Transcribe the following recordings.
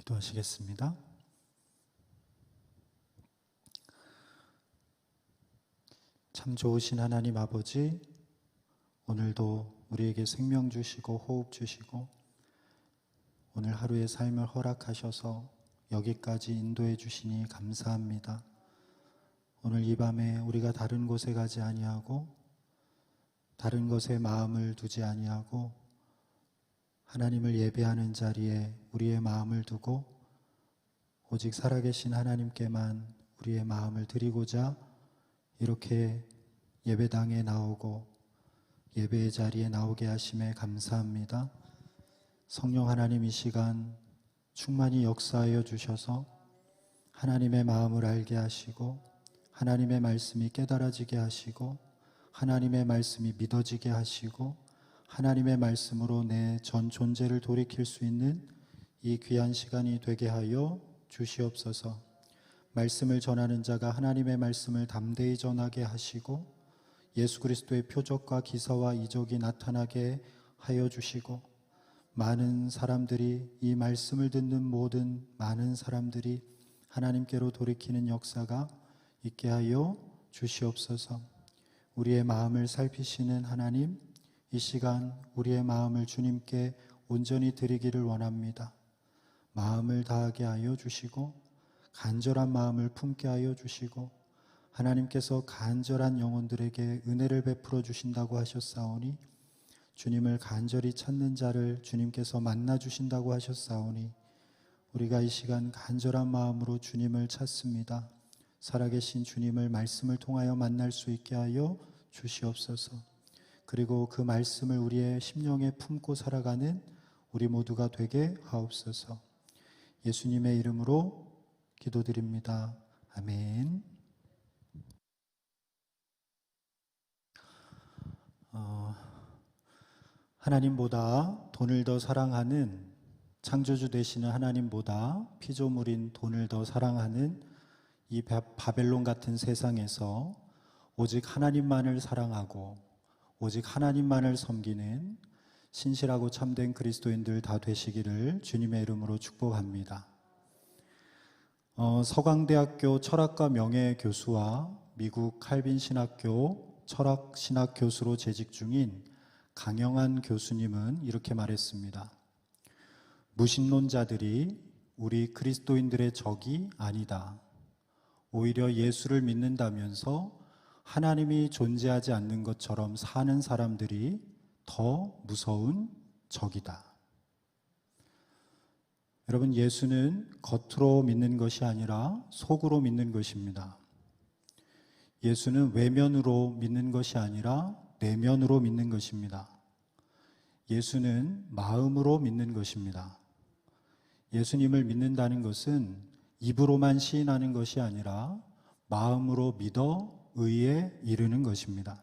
기도하시겠습니다. 참 좋으신 하나님 아버지, 오늘도 우리에게 생명 주시고 호흡 주시고 오늘 하루의 삶을 허락하셔서 여기까지 인도해 주시니 감사합니다. 오늘 이 밤에 우리가 다른 곳에 가지 아니하고 다른 것에 마음을 두지 아니하고 하나님을 예배하는 자리에 우리의 마음을 두고 오직 살아계신 하나님께만 우리의 마음을 드리고자 이렇게 예배당에 나오고 예배의 자리에 나오게 하심에 감사합니다. 성령 하나님, 이 시간 충만히 역사하여 주셔서 하나님의 마음을 알게 하시고 하나님의 말씀이 깨달아지게 하시고 하나님의 말씀이 믿어지게 하시고 하나님의 말씀으로 내 전 존재를 돌이킬 수 있는 이 귀한 시간이 되게 하여 주시옵소서. 말씀을 전하는 자가 하나님의 말씀을 담대히 전하게 하시고 예수 그리스도의 표적과 기사와 이적이 나타나게 하여 주시고 많은 사람들이, 이 말씀을 듣는 모든 많은 사람들이 하나님께로 돌이키는 역사가 있게 하여 주시옵소서. 우리의 마음을 살피시는 하나님, 이 시간 우리의 마음을 주님께 온전히 드리기를 원합니다. 마음을 다하게 하여 주시고 간절한 마음을 품게 하여 주시고 하나님께서 간절한 영혼들에게 은혜를 베풀어 주신다고 하셨사오니 주님을 간절히 찾는 자를 주님께서 만나 주신다고 하셨사오니 우리가 이 시간 간절한 마음으로 주님을 찾습니다. 살아계신 주님을 말씀을 통하여 만날 수 있게 하여 주시옵소서. 그리고 그 말씀을 우리의 심령에 품고 살아가는 우리 모두가 되게 하옵소서. 예수님의 이름으로 기도드립니다. 아멘. 하나님보다 돈을 더 사랑하는, 창조주 되시는 하나님보다 피조물인 돈을 더 사랑하는 이 바벨론 같은 세상에서 오직 하나님만을 사랑하고 오직 하나님만을 섬기는 신실하고 참된 그리스도인들 다 되시기를 주님의 이름으로 축복합니다. 서강대학교 철학과 명예교수와 미국 칼빈 신학교 철학신학 교수로 재직 중인 강영한 교수님은 이렇게 말했습니다. 무신론자들이 우리 그리스도인들의 적이 아니다. 오히려 예수를 믿는다면서 하나님이 존재하지 않는 것처럼 사는 사람들이 더 무서운 적이다. 여러분, 예수는 겉으로 믿는 것이 아니라 속으로 믿는 것입니다. 예수는 외면으로 믿는 것이 아니라 내면으로 믿는 것입니다. 예수는 마음으로 믿는 것입니다. 예수님을 믿는다는 것은 입으로만 시인하는 것이 아니라 마음으로 믿어 의에 이르는 것입니다.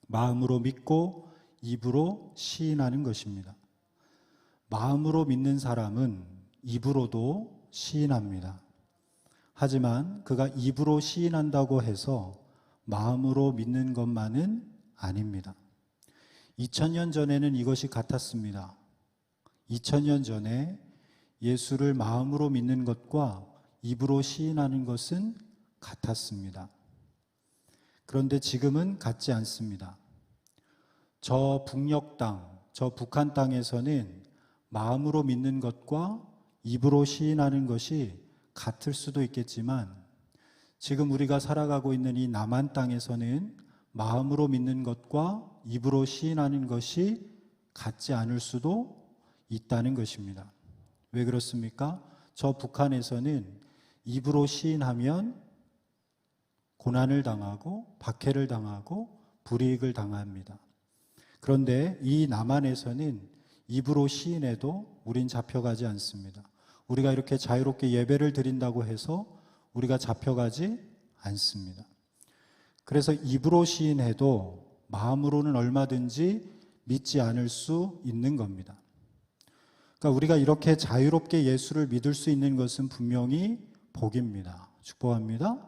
마음으로 믿고 입으로 시인하는 것입니다. 마음으로 믿는 사람은 입으로도 시인합니다. 하지만 그가 입으로 시인한다고 해서 마음으로 믿는 것만은 아닙니다. 2000년 전에는 이것이 같았습니다. 2000년 전에 예수를 마음으로 믿는 것과 입으로 시인하는 것은 같았습니다. 그런데 지금은 같지 않습니다. 저 북녘 땅, 저 북한 땅에서는 마음으로 믿는 것과 입으로 시인하는 것이 같을 수도 있겠지만 지금 우리가 살아가고 있는 이 남한 땅에서는 마음으로 믿는 것과 입으로 시인하는 것이 같지 않을 수도 있다는 것입니다. 왜 그렇습니까? 저 북한에서는 입으로 시인하면 고난을 당하고 박해를 당하고 불이익을 당합니다. 그런데 이 남한에서는 입으로 시인해도 우린 잡혀가지 않습니다. 우리가 이렇게 자유롭게 예배를 드린다고 해서 우리가 잡혀가지 않습니다. 그래서 입으로 시인해도 마음으로는 얼마든지 믿지 않을 수 있는 겁니다. 그러니까 우리가 이렇게 자유롭게 예수를 믿을 수 있는 것은 분명히 복입니다. 축복합니다.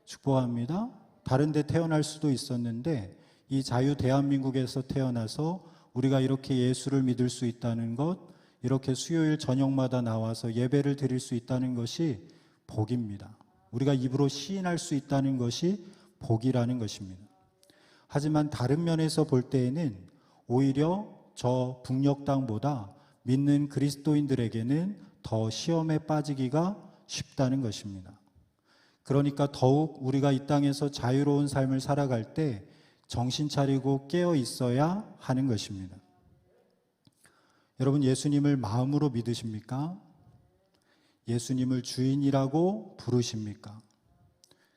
축복합니다. 다른 데 태어날 수도 있었는데 이 자유 대한민국에서 태어나서 우리가 이렇게 예수를 믿을 수 있다는 것, 이렇게 수요일 저녁마다 나와서 예배를 드릴 수 있다는 것이 복입니다. 우리가 입으로 시인할 수 있다는 것이 복이라는 것입니다. 하지만 다른 면에서 볼 때에는 오히려 저 북녘 땅보다 믿는 그리스도인들에게는 더 시험에 빠지기가 쉽다는 것입니다. 그러니까 더욱 우리가 이 땅에서 자유로운 삶을 살아갈 때 정신 차리고 깨어 있어야 하는 것입니다. 여러분, 예수님을 마음으로 믿으십니까? 예수님을 주인이라고 부르십니까?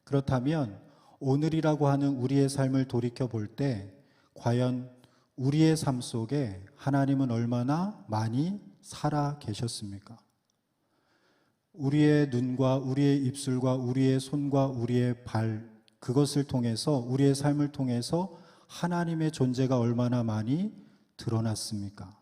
그렇다면 오늘이라고 하는 우리의 삶을 돌이켜 볼 때 과연 우리의 삶 속에 하나님은 얼마나 많이 살아 계셨습니까? 우리의 눈과 우리의 입술과 우리의 손과 우리의 발, 그것을 통해서 우리의 삶을 통해서 하나님의 존재가 얼마나 많이 드러났습니까?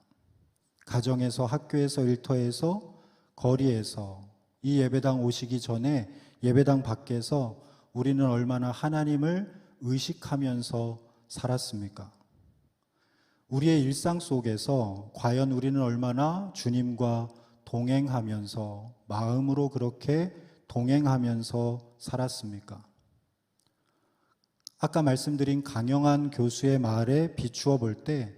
가정에서, 학교에서, 일터에서, 거리에서, 이 예배당 오시기 전에 예배당 밖에서 우리는 얼마나 하나님을 의식하면서 살았습니까? 우리의 일상 속에서 과연 우리는 얼마나 주님과 동행하면서, 마음으로 그렇게 동행하면서 살았습니까? 아까 말씀드린 강영한 교수의 말에 비추어 볼 때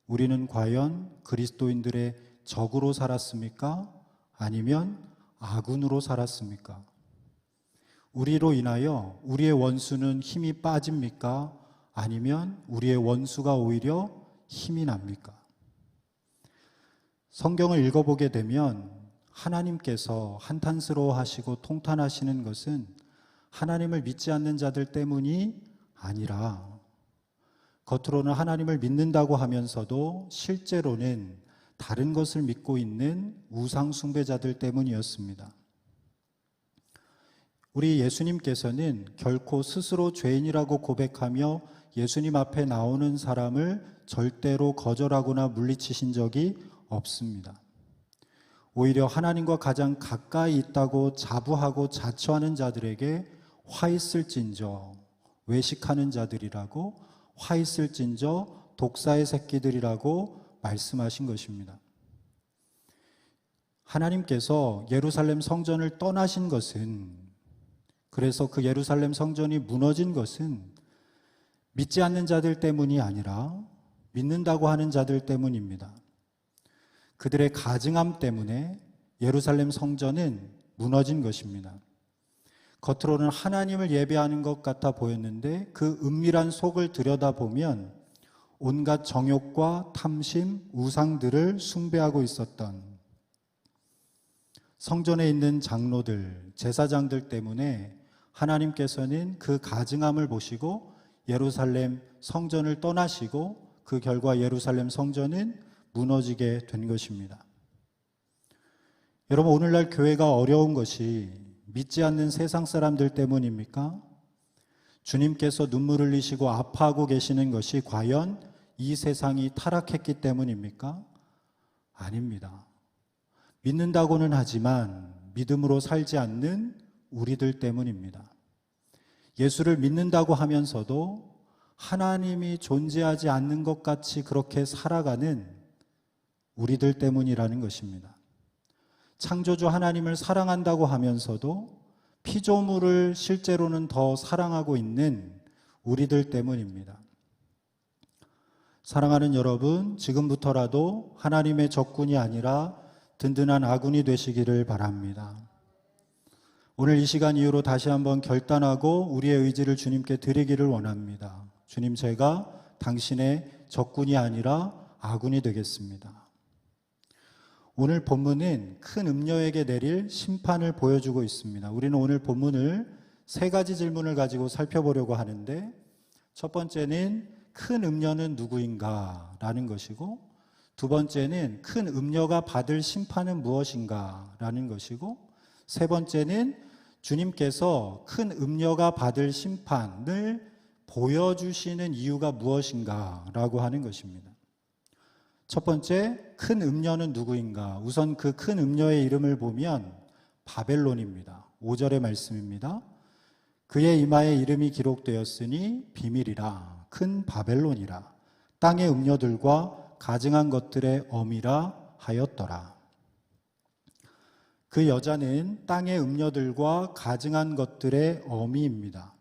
우리는 과연 그리스도인들의 적으로 살았습니까? 아니면 아군으로 살았습니까? 우리로 인하여 우리의 원수는 힘이 빠집니까? 아니면 우리의 원수가 오히려 힘이 납니까? 성경을 읽어보게 되면 하나님께서 한탄스러워 하시고 통탄하시는 것은 하나님을 믿지 않는 자들 때문이 아니라 겉으로는 하나님을 믿는다고 하면서도 실제로는 다른 것을 믿고 있는 우상 숭배자들 때문이었습니다. 우리 예수님께서는 결코 스스로 죄인이라고 고백하며 예수님 앞에 나오는 사람을 절대로 거절하거나 물리치신 적이 없습니다. 오히려 하나님과 가장 가까이 있다고 자부하고 자처하는 자들에게 화 있을진저 외식하는 자들이라고, 화 있을진저 독사의 새끼들이라고 말씀하신 것입니다. 하나님께서 예루살렘 성전을 떠나신 것은, 그래서 그 예루살렘 성전이 무너진 것은 믿지 않는 자들 때문이 아니라 믿는다고 하는 자들 때문입니다. 그들의 가증함 때문에 예루살렘 성전은 무너진 것입니다. 겉으로는 하나님을 예배하는 것 같아 보였는데 그 은밀한 속을 들여다보면 온갖 정욕과 탐심, 우상들을 숭배하고 있었던 성전에 있는 장로들, 제사장들 때문에 하나님께서는 그 가증함을 보시고 예루살렘 성전을 떠나시고 그 결과 예루살렘 성전은 무너지게 된 것입니다. 여러분, 오늘날 교회가 어려운 것이 믿지 않는 세상 사람들 때문입니까? 주님께서 눈물 흘리시고 아파하고 계시는 것이 과연 이 세상이 타락했기 때문입니까? 아닙니다. 믿는다고는 하지만 믿음으로 살지 않는 우리들 때문입니다. 예수를 믿는다고 하면서도 하나님이 존재하지 않는 것 같이 그렇게 살아가는 우리들 때문이라는 것입니다. 창조주 하나님을 사랑한다고 하면서도 피조물을 실제로는 더 사랑하고 있는 우리들 때문입니다. 사랑하는 여러분, 지금부터라도 하나님의 적군이 아니라 든든한 아군이 되시기를 바랍니다. 오늘 이 시간 이후로 다시 한번 결단하고 우리의 의지를 주님께 드리기를 원합니다. 주님, 제가 당신의 적군이 아니라 아군이 되겠습니다. 오늘 본문은 큰 음녀에게 내릴 심판을 보여주고 있습니다. 우리는 오늘 본문을 세 가지 질문을 가지고 살펴보려고 하는데, 첫 번째는 큰 음녀는 누구인가 라는 것이고, 두 번째는 큰 음녀가 받을 심판은 무엇인가 라는 것이고, 세 번째는 주님께서 큰 음녀가 받을 심판을 보여주시는 이유가 무엇인가 라고 하는 것입니다. 첫 번째, 큰 음녀는 누구인가? 우선 그 큰 음녀의 이름을 보면 바벨론입니다. 5절의 말씀입니다. 그의 이마에 이름이 기록되었으니 비밀이라, 큰 바벨론이라, 땅의 음녀들과 가증한 것들의 어미라 하였더라. 그 여자는 땅의 음녀들과 가증한 것들의 어미입니다.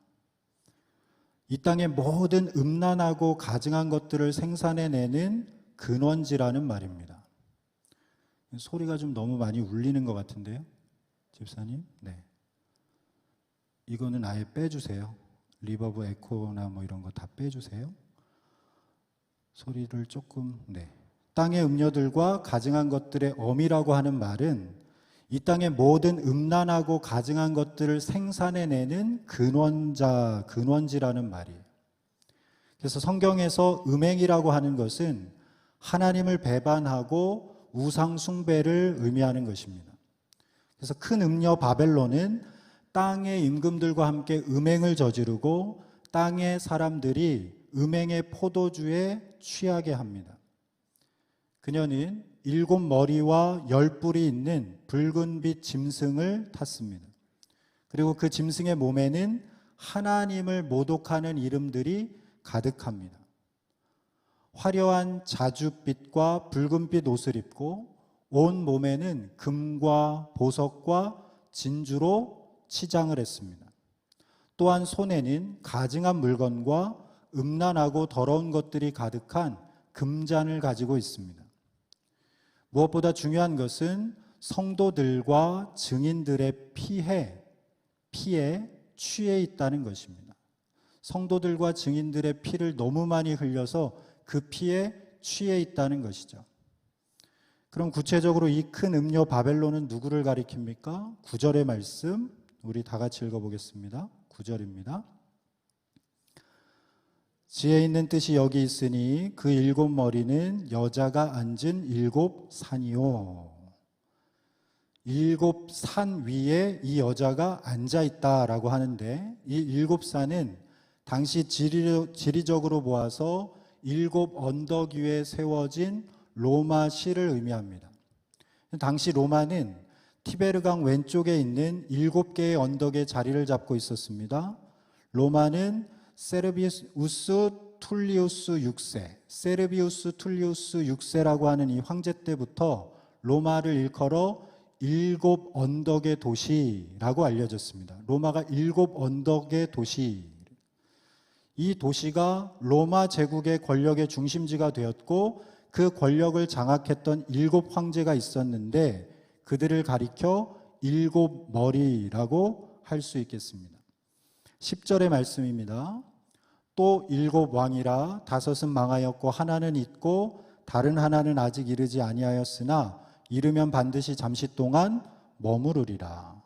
이 땅의 모든 음란하고 가증한 것들을 생산해내는 근원지라는 말입니다. 소리가 좀 너무 많이 울리는 것 같은데요, 집사님? 네. 이거는 아예 빼주세요. 리버브, 에코나 뭐 이런 거 다 빼주세요. 소리를 조금, 네. 땅의 음녀들과 가증한 것들의 어미라고 하는 말은 이 땅의 모든 음란하고 가증한 것들을 생산해내는 근원지라는 말이에요. 그래서 성경에서 음행이라고 하는 것은 하나님을 배반하고 우상 숭배를 의미하는 것입니다. 그래서 큰 음녀 바벨론은 땅의 임금들과 함께 음행을 저지르고 땅의 사람들이 음행의 포도주에 취하게 합니다. 그녀는 7머리와 10뿔이 있는 붉은빛 짐승을 탔습니다. 그리고 그 짐승의 몸에는 하나님을 모독하는 이름들이 가득합니다. 화려한 자줏빛과 붉은빛 옷을 입고 온 몸에는 금과 보석과 진주로 치장을 했습니다. 또한 손에는 가증한 물건과 음란하고 더러운 것들이 가득한 금잔을 가지고 있습니다. 무엇보다 중요한 것은 성도들과 증인들의 피에 취해 있다는 것입니다. 성도들과 증인들의 피를 너무 많이 흘려서 그 피에 취해 있다는 것이죠. 그럼 구체적으로 이 큰 음녀 바벨론은 누구를 가리킵니까? 9절의 말씀 우리 다 같이 읽어보겠습니다. 9절입니다. 지혜 있는 뜻이 여기 있으니 그 7머리는 여자가 앉은 7산이요. 7산 위에 이 여자가 앉아있다라고 하는데 이 7산은 당시 지리적으로 보아서 7 언덕 위에 세워진 로마시를 의미합니다. 당시 로마는 티베르강 왼쪽에 있는 7개의 언덕에 자리를 잡고 있었습니다. 로마는 세르비우스 툴리우스 6세, 세르비우스 툴리우스 6세라고 하는 이 황제 때부터 로마를 일컬어 7 언덕의 도시라고 알려졌습니다. 로마가 7 언덕의 도시. 이 도시가 로마 제국의 권력의 중심지가 되었고 그 권력을 장악했던 7 황제가 있었는데 그들을 가리켜 7머리라고 할 수 있겠습니다. 10절의 말씀입니다. 또 7 왕이라 5은 망하였고 하나는 있고 다른 하나는 아직 이르지 아니하였으나 이르면 반드시 잠시 동안 머무르리라.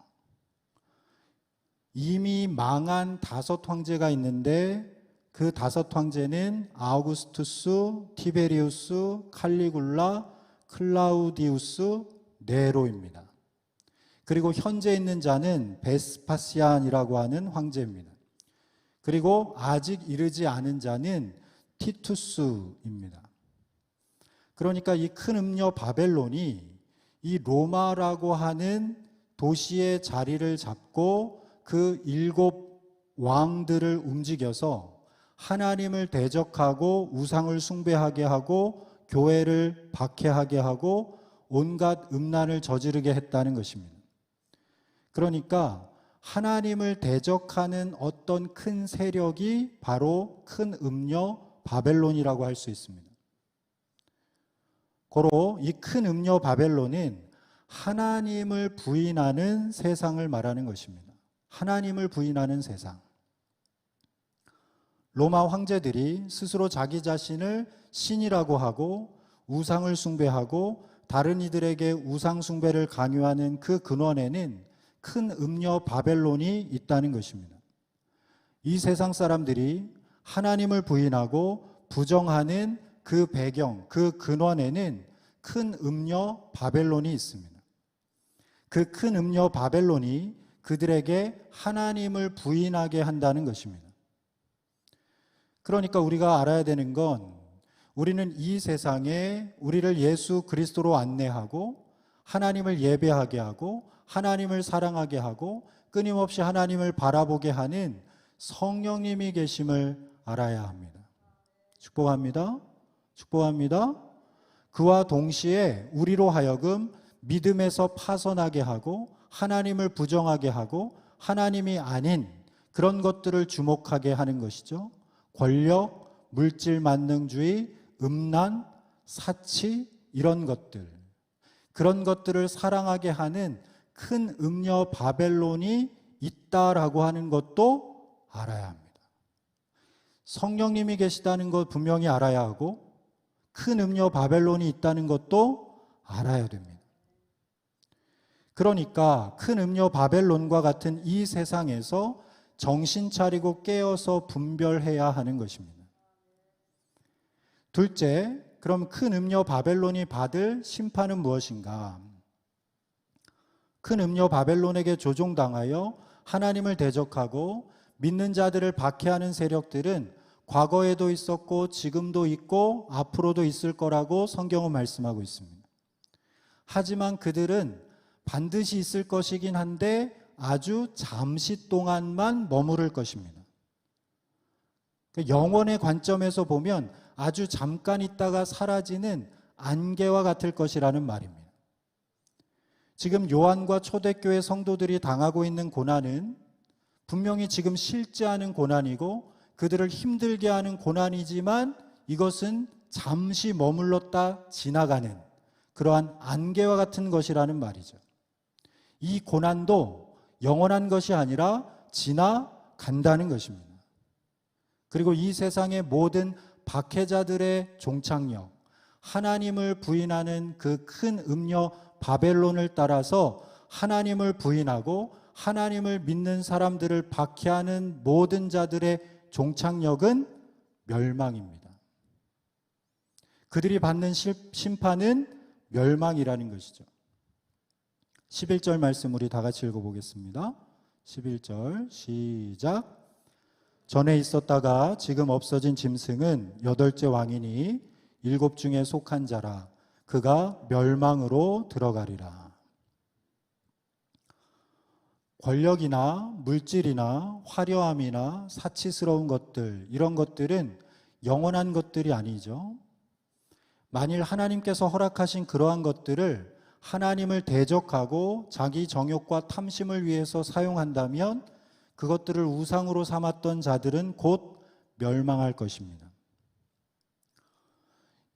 이미 망한 5 황제가 있는데 그 5 황제는 아우구스투스, 티베리우스, 칼리굴라, 클라우디우스, 네로입니다. 그리고 현재 있는 자는 베스파시안이라고 하는 황제입니다. 그리고 아직 이르지 않은 자는 티투스입니다. 그러니까 이 큰 음녀 바벨론이 이 로마라고 하는 도시의 자리를 잡고 그 7 왕들을 움직여서 하나님을 대적하고 우상을 숭배하게 하고 교회를 박해하게 하고 온갖 음란을 저지르게 했다는 것입니다. 그러니까 하나님을 대적하는 어떤 큰 세력이 바로 큰 음녀 바벨론이라고 할 수 있습니다. 고로 이 큰 음녀 바벨론은 하나님을 부인하는 세상을 말하는 것입니다. 하나님을 부인하는 세상. 로마 황제들이 스스로 자기 자신을 신이라고 하고 우상을 숭배하고 다른 이들에게 우상 숭배를 강요하는 그 근원에는 큰 음녀 바벨론이 있다는 것입니다. 이 세상 사람들이 하나님을 부인하고 부정하는 그 배경, 그 근원에는 큰 음녀 바벨론이 있습니다. 그 큰 음녀 바벨론이 그들에게 하나님을 부인하게 한다는 것입니다. 그러니까 우리가 알아야 되는 건 우리는 이 세상에 우리를 예수 그리스도로 안내하고 하나님을 예배하게 하고 하나님을 사랑하게 하고 끊임없이 하나님을 바라보게 하는 성령님이 계심을 알아야 합니다. 축복합니다. 축복합니다. 그와 동시에 우리로 하여금 믿음에서 파선하게 하고 하나님을 부정하게 하고 하나님이 아닌 그런 것들을 주목하게 하는 것이죠. 권력, 물질 만능주의, 음란, 사치 이런 것들, 그런 것들을 사랑하게 하는 큰 음녀 바벨론이 있다라고 하는 것도 알아야 합니다. 성령님이 계시다는 것 분명히 알아야 하고 큰 음녀 바벨론이 있다는 것도 알아야 됩니다. 그러니까 큰 음녀 바벨론과 같은 이 세상에서 정신 차리고 깨어서 분별해야 하는 것입니다. 둘째, 그럼 큰 음녀 바벨론이 받을 심판은 무엇인가? 큰 음녀 바벨론에게 조종당하여 하나님을 대적하고 믿는 자들을 박해하는 세력들은 과거에도 있었고 지금도 있고 앞으로도 있을 거라고 성경은 말씀하고 있습니다. 하지만 그들은 반드시 있을 것이긴 한데 아주 잠시 동안만 머무를 것입니다. 영원의 관점에서 보면 아주 잠깐 있다가 사라지는 안개와 같을 것이라는 말입니다. 지금 요한과 초대교회 성도들이 당하고 있는 고난은 분명히 지금 실제하는 고난이고 그들을 힘들게 하는 고난이지만 이것은 잠시 머물렀다 지나가는 그러한 안개와 같은 것이라는 말이죠. 이 고난도 영원한 것이 아니라 지나간다는 것입니다. 그리고 이 세상의 모든 박해자들의 종착역, 하나님을 부인하는 그 큰 음녀 바벨론을 따라서 하나님을 부인하고 하나님을 믿는 사람들을 박해하는 모든 자들의 종착역은 멸망입니다. 그들이 받는 심판은 멸망이라는 것이죠. 11절 말씀 우리 다 같이 읽어보겠습니다. 11절 시작. 전에 있었다가 지금 없어진 짐승은 8째 왕이니 7 중에 속한 자라. 그가 멸망으로 들어가리라. 권력이나 물질이나 화려함이나 사치스러운 것들, 이런 것들은 영원한 것들이 아니죠. 만일 하나님께서 허락하신 그러한 것들을 하나님을 대적하고 자기 정욕과 탐심을 위해서 사용한다면 그것들을 우상으로 삼았던 자들은 곧 멸망할 것입니다.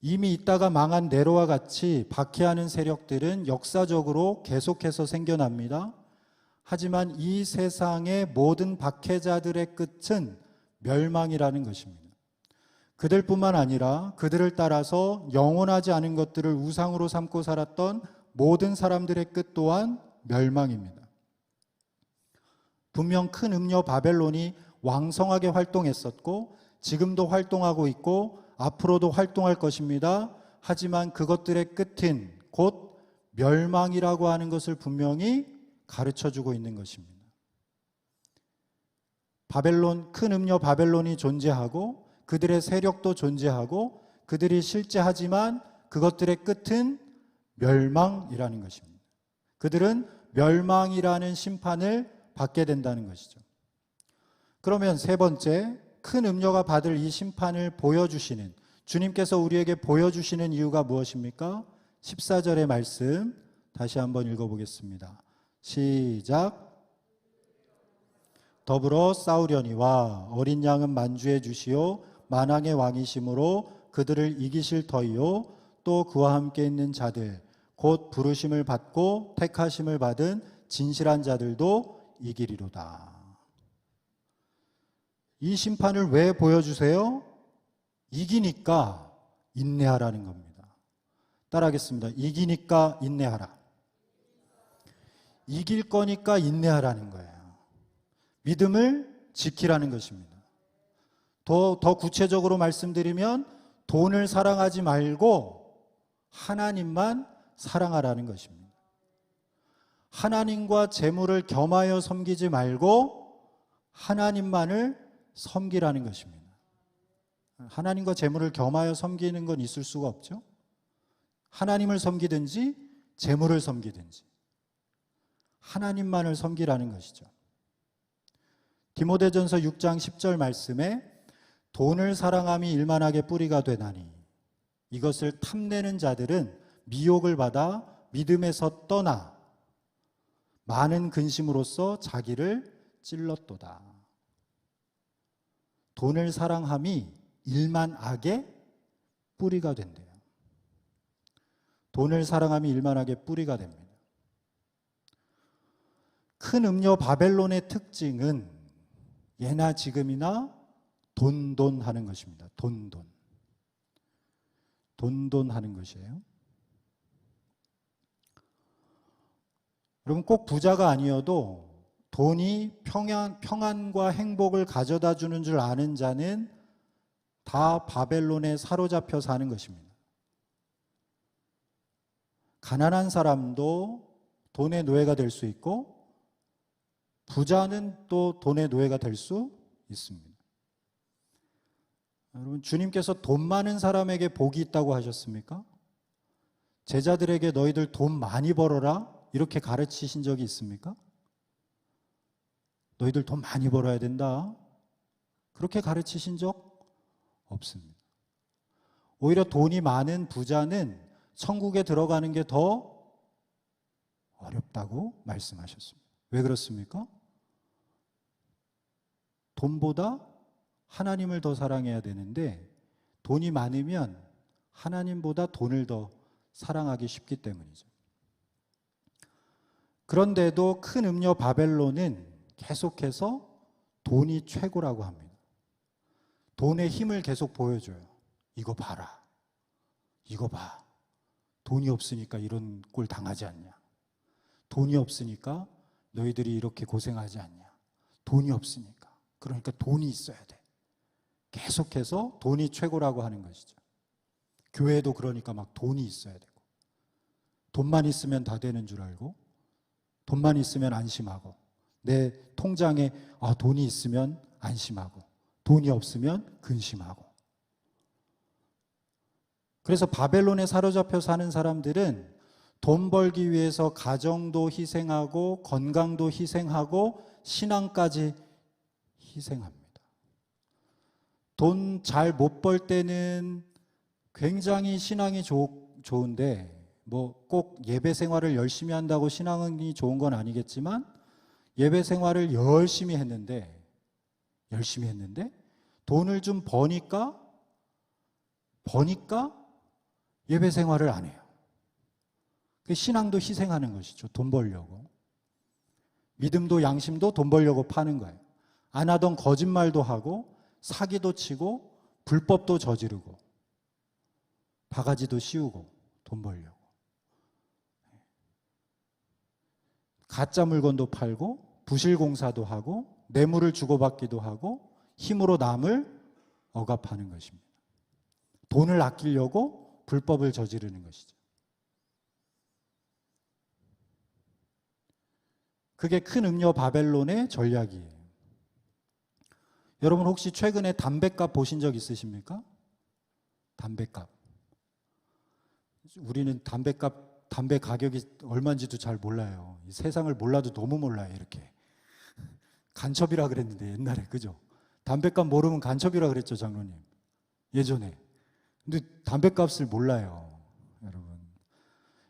이미 있다가 망한 네로와 같이 박해하는 세력들은 역사적으로 계속해서 생겨납니다. 하지만 이 세상의 모든 박해자들의 끝은 멸망이라는 것입니다. 그들뿐만 아니라 그들을 따라서 영원하지 않은 것들을 우상으로 삼고 살았던 모든 사람들의 끝 또한 멸망입니다. 분명 큰 음녀 바벨론이 왕성하게 활동했었고 지금도 활동하고 있고 앞으로도 활동할 것입니다. 하지만 그것들의 끝은 곧 멸망이라고 하는 것을 분명히 가르쳐주고 있는 것입니다. 바벨론, 큰 음녀 바벨론이 존재하고 그들의 세력도 존재하고 그들이 실제하지만 그것들의 끝은 멸망이라는 것입니다. 그들은 멸망이라는 심판을 받게 된다는 것이죠. 그러면 세 번째, 큰 음녀가 받을 이 심판을 보여주시는, 주님께서 우리에게 보여주시는 이유가 무엇입니까? 14절의 말씀 다시 한번 읽어보겠습니다. 시작. 더불어 싸우려니와 어린 양은 만주해 주시오 만왕의 왕이심으로 그들을 이기실 터이요 또 그와 함께 있는 자들 곧 부르심을 받고 택하심을 받은 진실한 자들도 이기리로다. 이 심판을 왜 보여주세요? 이기니까 인내하라는 겁니다. 따라하겠습니다. 이기니까 인내하라. 이길 거니까 인내하라는 거예요. 믿음을 지키라는 것입니다. 더 구체적으로 말씀드리면 돈을 사랑하지 말고 하나님만 사랑하라는 것입니다. 하나님과 재물을 겸하여 섬기지 말고 하나님만을 섬기라는 것입니다. 하나님과 재물을 겸하여 섬기는 건 있을 수가 없죠. 하나님을 섬기든지 재물을 섬기든지 하나님만을 섬기라는 것이죠. 디모데전서 6장 10절 말씀에 돈을 사랑함이 일만하게 뿌리가 되나니 이것을 탐내는 자들은 미혹을 받아 믿음에서 떠나 많은 근심으로써 자기를 찔렀도다. 돈을 사랑함이 일만 악의 뿌리가 된대요. 돈을 사랑함이 일만 악의 뿌리가 됩니다. 큰 음녀 바벨론의 특징은 예나 지금이나 돈 하는 것입니다. 돈 하는 것이에요. 여러분 꼭 부자가 아니어도 돈이 평안과 행복을 가져다 주는 줄 아는 자는 다 바벨론에 사로잡혀 사는 것입니다. 가난한 사람도 돈의 노예가 될 수 있고 부자는 또 돈의 노예가 될 수 있습니다. 여러분 주님께서 돈 많은 사람에게 복이 있다고 하셨습니까? 제자들에게 너희들 돈 많이 벌어라 이렇게 가르치신 적이 있습니까? 너희들 돈 많이 벌어야 된다 그렇게 가르치신 적 없습니다. 오히려 돈이 많은 부자는 천국에 들어가는 게 더 어렵다고 말씀하셨습니다. 왜 그렇습니까? 돈보다 하나님을 더 사랑해야 되는데 돈이 많으면 하나님보다 돈을 더 사랑하기 쉽기 때문이죠. 그런데도 큰 음녀 바벨론은 계속해서 돈이 최고라고 합니다. 돈의 힘을 계속 보여줘요. 이거 봐라. 이거 봐. 돈이 없으니까 이런 꼴 당하지 않냐. 돈이 없으니까 너희들이 이렇게 고생하지 않냐. 돈이 없으니까. 그러니까 돈이 있어야 돼. 계속해서 돈이 최고라고 하는 것이죠. 교회도 그러니까 막 돈이 있어야 되고 돈만 있으면 다 되는 줄 알고 돈만 있으면 안심하고 내 통장에 돈이 있으면 안심하고 돈이 없으면 근심하고 그래서 바벨론에 사로잡혀 사는 사람들은 돈 벌기 위해서 가정도 희생하고 건강도 희생하고 신앙까지 희생합니다. 돈 잘 못 벌 때는 굉장히 신앙이 좋은데 뭐 꼭 예배 생활을 열심히 한다고 신앙이 좋은 건 아니겠지만 예배 생활을 열심히 했는데 돈을 좀 버니까 예배 생활을 안 해요. 신앙도 희생하는 것이죠. 돈 벌려고. 믿음도 양심도 돈 벌려고 파는 거예요. 안 하던 거짓말도 하고 사기도 치고 불법도 저지르고 바가지도 씌우고 돈 벌려고. 가짜 물건도 팔고 부실공사도 하고 뇌물을 주고받기도 하고 힘으로 남을 억압하는 것입니다. 돈을 아끼려고 불법을 저지르는 것이죠. 그게 큰 음녀 바벨론의 전략이에요. 여러분 혹시 최근에 담배값 보신 적 있으십니까? 담배값. 우리는 담배 가격이 얼마인지도 잘 몰라요. 이 세상을 몰라도 너무 몰라요, 이렇게. 간첩이라 그랬는데 옛날에, 그죠? 담배값 모르면 간첩이라 그랬죠, 장로님. 예전에. 근데 담배값을 몰라요,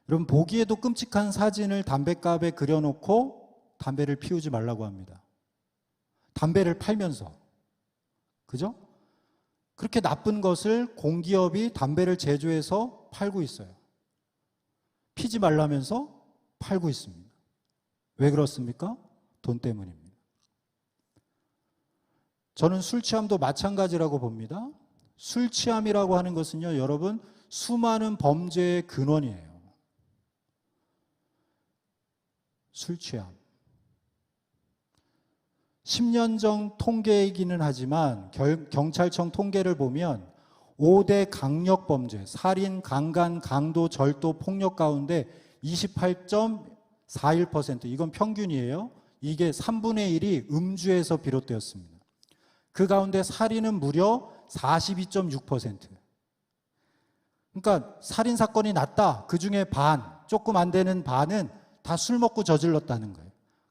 여러분 보기에도 끔찍한 사진을 담배값에 그려놓고 담배를 피우지 말라고 합니다. 담배를 팔면서. 그죠? 그렇게 나쁜 것을 공기업이 담배를 제조해서 팔고 있어요. 피지 말라면서 팔고 있습니다. 왜 그렇습니까? 돈 때문입니다. 저는 술 취함도 마찬가지라고 봅니다. 술 취함이라고 하는 것은요, 여러분, 수많은 범죄의 근원이에요. 술 취함. 10년 전 통계이기는 하지만 경찰청 통계를 보면 5대 강력범죄, 살인, 강간, 강도, 절도, 폭력 가운데 28.41%, 이건 평균이에요. 이게 3분의 1이 음주에서 비롯되었습니다. 그 가운데 살인은 무려 42.6%. 그러니까 살인 사건이 낮다. 그 중에 조금 안 되는 반은 다 술 먹고 저질렀다는 거예요.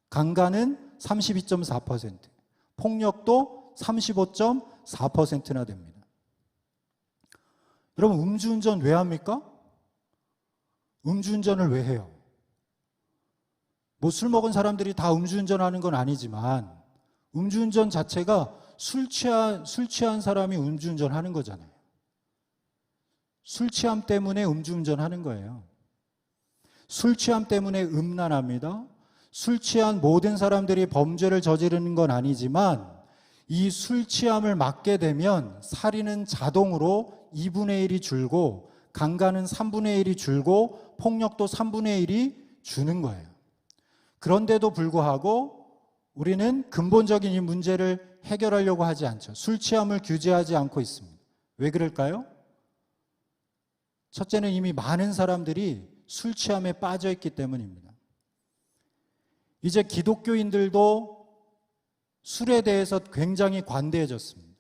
강간은 32.4%, 폭력도 35.4%나 됩니다. 여러분, 음주운전 왜 합니까? 음주운전을 왜 해요? 뭐 술 먹은 사람들이 다 음주운전하는 건 아니지만 음주운전 자체가 술 취한 사람이 음주운전하는 거잖아요. 술 취함 때문에 음주운전하는 거예요. 술 취함 때문에 음란합니다. 술 취한 모든 사람들이 범죄를 저지르는 건 아니지만 이 술 취함을 막게 되면 살인은 자동으로 2분의 1이 줄고 강간은 3분의 1이 줄고 폭력도 3분의 1이 주는 거예요. 그런데도 불구하고 우리는 근본적인 이 문제를 해결하려고 하지 않죠. 술 취함을 규제하지 않고 있습니다. 왜 그럴까요? 첫째는 이미 많은 사람들이 술 취함에 빠져 있기 때문입니다. 이제 기독교인들도 술에 대해서 굉장히 관대해졌습니다.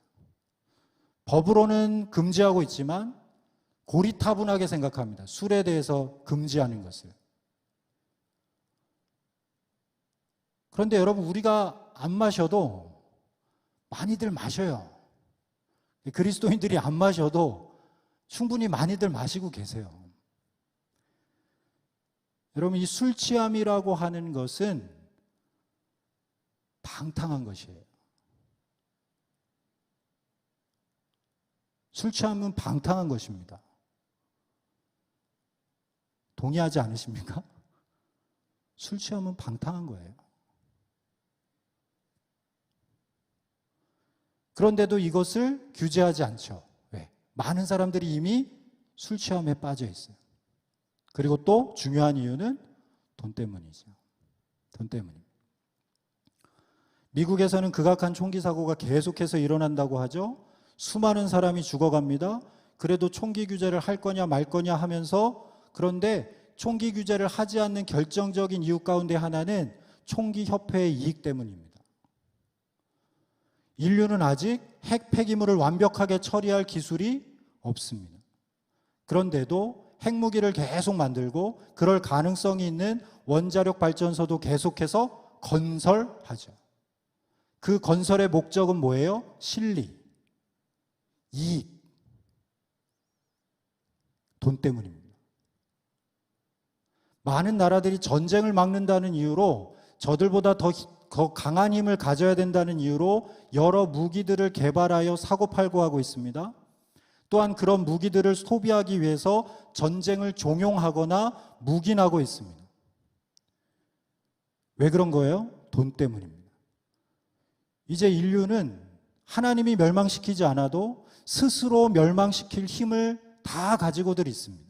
법으로는 금지하고 있지만 고리타분하게 생각합니다. 술에 대해서 금지하는 것을. 그런데 여러분, 우리가 안 마셔도 많이들 마셔요. 그리스도인들이 안 마셔도 충분히 많이들 마시고 계세요. 여러분, 이 술 취함이라고 하는 것은 방탕한 것이에요. 술 취함은 방탕한 것입니다. 동의하지 않으십니까? 술 취함은 방탕한 거예요. 그런데도 이것을 규제하지 않죠. 왜? 많은 사람들이 이미 술 취함에 빠져 있어요. 그리고 또 중요한 이유는 돈 때문이죠. 돈 때문입니다. 미국에서는 극악한 총기 사고가 계속해서 일어난다고 하죠. 수많은 사람이 죽어갑니다. 그래도 총기 규제를 할 거냐 말 거냐 하면서, 그런데 총기 규제를 하지 않는 결정적인 이유 가운데 하나는 총기 협회의 이익 때문입니다. 인류는 아직 핵 폐기물을 완벽하게 처리할 기술이 없습니다. 그런데도 핵무기를 계속 만들고 그럴 가능성이 있는 원자력 발전소도 계속해서 건설하죠. 그 건설의 목적은 뭐예요? 실리, 이익, 돈 때문입니다. 많은 나라들이 전쟁을 막는다는 이유로, 저들보다 더 강한 힘을 가져야 된다는 이유로 여러 무기들을 개발하여 사고팔고 하고 있습니다. 또한 그런 무기들을 소비하기 위해서 전쟁을 종용하거나 묵인하고 있습니다. 왜 그런 거예요? 돈 때문입니다. 이제 인류는 하나님이 멸망시키지 않아도 스스로 멸망시킬 힘을 다 가지고들 있습니다.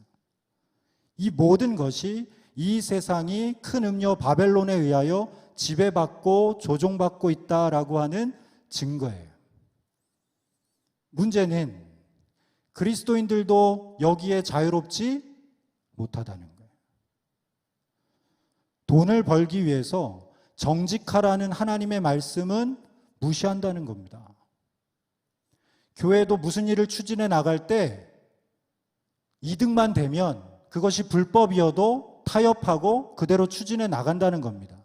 이 모든 것이 이 세상이 큰 음녀 바벨론에 의하여 지배받고 조종받고 있다라고 하는 증거예요. 문제는 그리스도인들도 여기에 자유롭지 못하다는 거예요. 돈을 벌기 위해서 정직하라는 하나님의 말씀은 무시한다는 겁니다. 교회도 무슨 일을 추진해 나갈 때 이득만 되면 그것이 불법이어도 타협하고 그대로 추진해 나간다는 겁니다.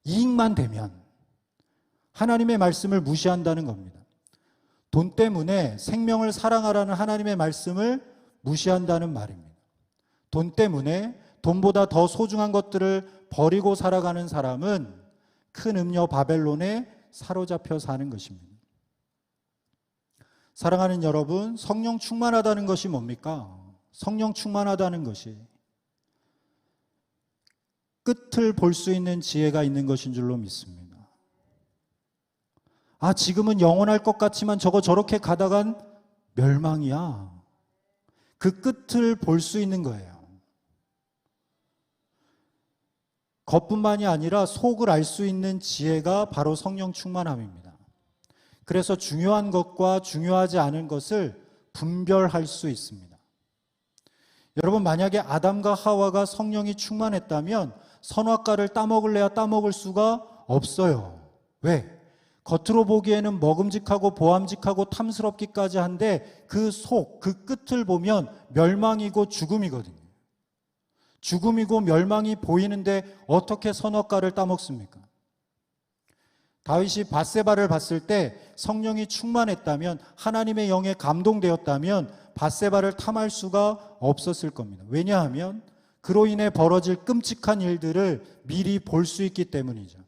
이익만 되면 하나님의 말씀을 무시한다는 겁니다. 돈 때문에 생명을 사랑하라는 하나님의 말씀을 무시한다는 말입니다. 돈 때문에 돈보다 더 소중한 것들을 버리고 살아가는 사람은 큰 음녀 바벨론에 사로잡혀 사는 것입니다. 사랑하는 여러분, 성령 충만하다는 것이 뭡니까? 성령 충만하다는 것이 끝을 볼 수 있는 지혜가 있는 것인 줄로 믿습니다. 아, 지금은 영원할 것 같지만 저렇게 가다간 멸망이야. 그 끝을 볼 수 있는 거예요. 겉뿐만이 아니라 속을 알 수 있는 지혜가 바로 성령 충만함입니다. 그래서 중요한 것과 중요하지 않은 것을 분별할 수 있습니다. 여러분, 만약에 아담과 하와가 성령이 충만했다면 선악과를 따먹을래야 따먹을 수가 없어요. 왜? 겉으로 보기에는 먹음직하고 보암직하고 탐스럽기까지 한데 그 속, 그 끝을 보면 멸망이고 죽음이거든요. 죽음이고 멸망이 보이는데 어떻게 선악과를 따먹습니까? 다윗이 밧세바를 봤을 때 성령이 충만했다면, 하나님의 영에 감동되었다면 밧세바를 탐할 수가 없었을 겁니다. 왜냐하면 그로 인해 벌어질 끔찍한 일들을 미리 볼 수 있기 때문이죠.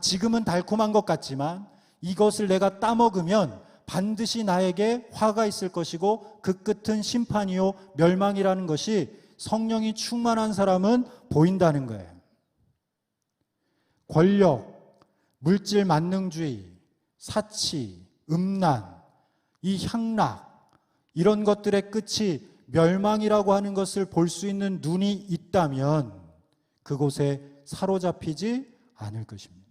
지금은 달콤한 것 같지만 이것을 내가 따먹으면 반드시 나에게 화가 있을 것이고 그 끝은 심판이요 멸망이라는 것이 성령이 충만한 사람은 보인다는 거예요. 권력, 물질 만능주의, 사치, 음란, 이 향락, 이런 것들의 끝이 멸망이라고 하는 것을 볼 수 있는 눈이 있다면 그곳에 사로잡히지 않을 것입니다.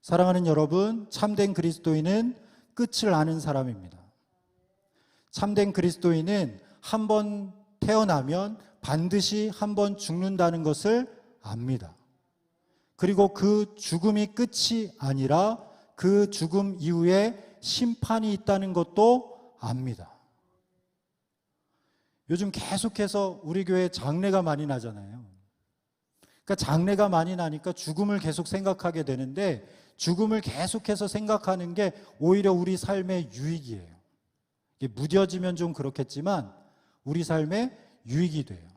사랑하는 여러분, 참된 그리스도인은 끝을 아는 사람입니다. 참된 그리스도인은 한 번 태어나면 반드시 한 번 죽는다는 것을 압니다. 그리고 그 죽음이 끝이 아니라 그 죽음 이후에 심판이 있다는 것도 압니다. 요즘 계속해서 우리 교회에 장례가 많이 나잖아요. 그러니까 장례가 많이 나니까 죽음을 계속 생각하게 되는데 죽음을 계속해서 생각하는 게 오히려 우리 삶의 유익이에요. 이게 무뎌지면 좀 그렇겠지만 우리 삶의 유익이 돼요.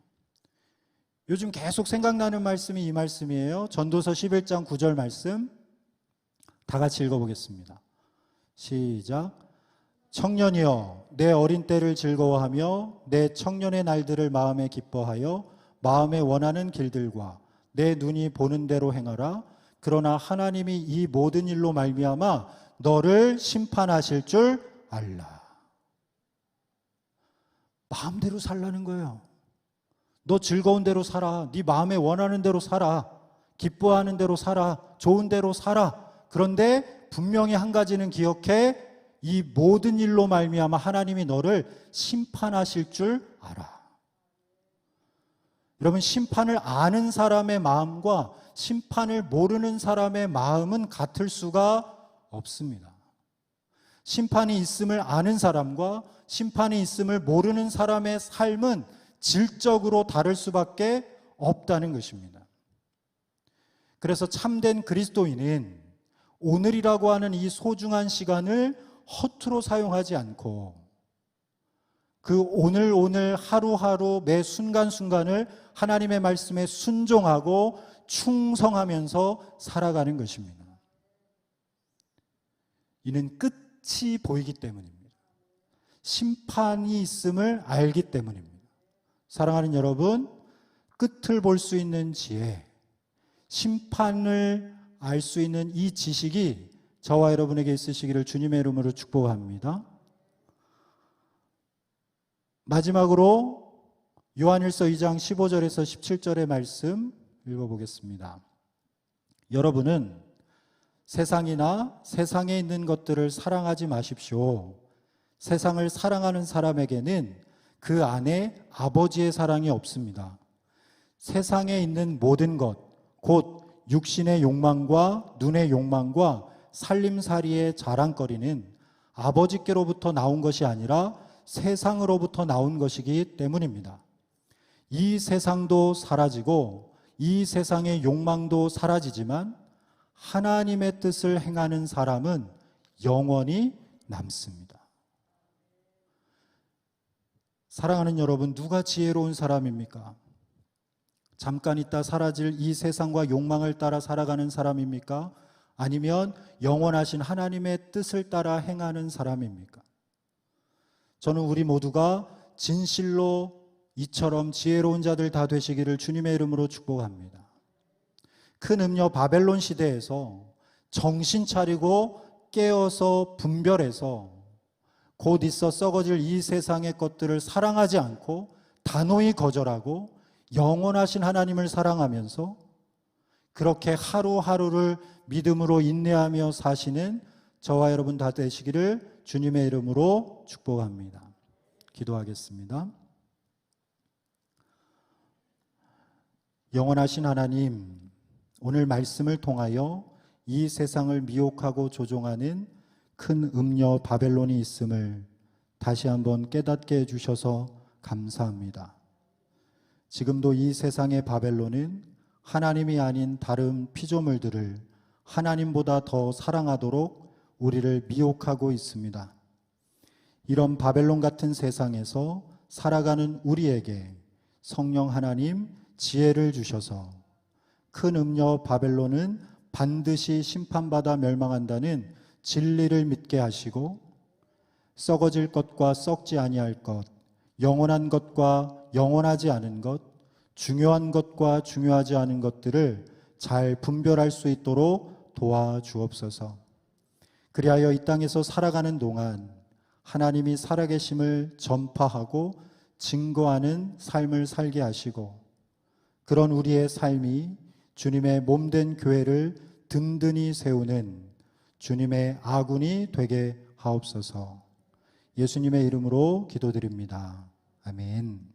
요즘 계속 생각나는 말씀이 이 말씀이에요. 전도서 11장 9절 말씀 다 같이 읽어보겠습니다. 시작. 청년이여 내 어린 때를 즐거워하며 내 청년의 날들을 마음에 기뻐하여 마음에 원하는 길들과 내 눈이 보는 대로 행하라. 그러나 하나님이 이 모든 일로 말미암아 너를 심판하실 줄 알라. 마음대로 살라는 거예요. 너 즐거운 대로 살아. 네 마음에 원하는 대로 살아. 기뻐하는 대로 살아. 좋은 대로 살아. 그런데 분명히 한 가지는 기억해. 이 모든 일로 말미암아 하나님이 너를 심판하실 줄 알아. 여러분, 심판을 아는 사람의 마음과 심판을 모르는 사람의 마음은 같을 수가 없습니다. 심판이 있음을 아는 사람과 심판이 있음을 모르는 사람의 삶은 질적으로 다를 수밖에 없다는 것입니다. 그래서 참된 그리스도인은 오늘이라고 하는 이 소중한 시간을 허투루 사용하지 않고 그 오늘 하루하루 매 순간순간을 하나님의 말씀에 순종하고 충성하면서 살아가는 것입니다. 이는 끝이 보이기 때문입니다. 심판이 있음을 알기 때문입니다. 사랑하는 여러분, 끝을 볼 수 있는 지혜, 심판을 알 수 있는 이 지식이 저와 여러분에게 있으시기를 주님의 이름으로 축복합니다. 마지막으로 요한일서 2장 15절에서 17절의 말씀 읽어보겠습니다. 여러분은 세상이나 세상에 있는 것들을 사랑하지 마십시오. 세상을 사랑하는 사람에게는 그 안에 아버지의 사랑이 없습니다. 세상에 있는 모든 것, 곧 육신의 욕망과 눈의 욕망과 살림살이의 자랑거리는 아버지께로부터 나온 것이 아니라 세상으로부터 나온 것이기 때문입니다. 이 세상도 사라지고 이 세상의 욕망도 사라지지만 하나님의 뜻을 행하는 사람은 영원히 남습니다. 사랑하는 여러분, 누가 지혜로운 사람입니까? 잠깐 있다 사라질 이 세상과 욕망을 따라 살아가는 사람입니까? 아니면 영원하신 하나님의 뜻을 따라 행하는 사람입니까? 저는 우리 모두가 진실로 이처럼 지혜로운 자들 다 되시기를 주님의 이름으로 축복합니다. 큰 음녀 바벨론 시대에서 정신 차리고 깨어서 분별해서 곧 있어 썩어질 이 세상의 것들을 사랑하지 않고 단호히 거절하고 영원하신 하나님을 사랑하면서 그렇게 하루하루를 믿음으로 인내하며 사시는 저와 여러분 다 되시기를 주님의 이름으로 축복합니다. 기도하겠습니다. 영원하신 하나님, 오늘 말씀을 통하여 이 세상을 미혹하고 조종하는 큰 음녀 바벨론이 있음을 다시 한번 깨닫게 해주셔서 감사합니다. 지금도 이 세상의 바벨론은 하나님이 아닌 다른 피조물들을 하나님보다 더 사랑하도록 우리를 미혹하고 있습니다. 이런 바벨론 같은 세상에서 살아가는 우리에게 성령 하나님 지혜를 주셔서 큰 음녀 바벨론은 반드시 심판받아 멸망한다는 진리를 믿게 하시고 썩어질 것과 썩지 아니할 것, 영원한 것과 영원하지 않은 것, 중요한 것과 중요하지 않은 것들을 잘 분별할 수 있도록 도와주옵소서. 그리하여 이 땅에서 살아가는 동안 하나님이 살아계심을 전파하고 증거하는 삶을 살게 하시고 그런 우리의 삶이 주님의 몸된 교회를 든든히 세우는 주님의 아군이 되게 하옵소서. 예수님의 이름으로 기도드립니다. 아멘.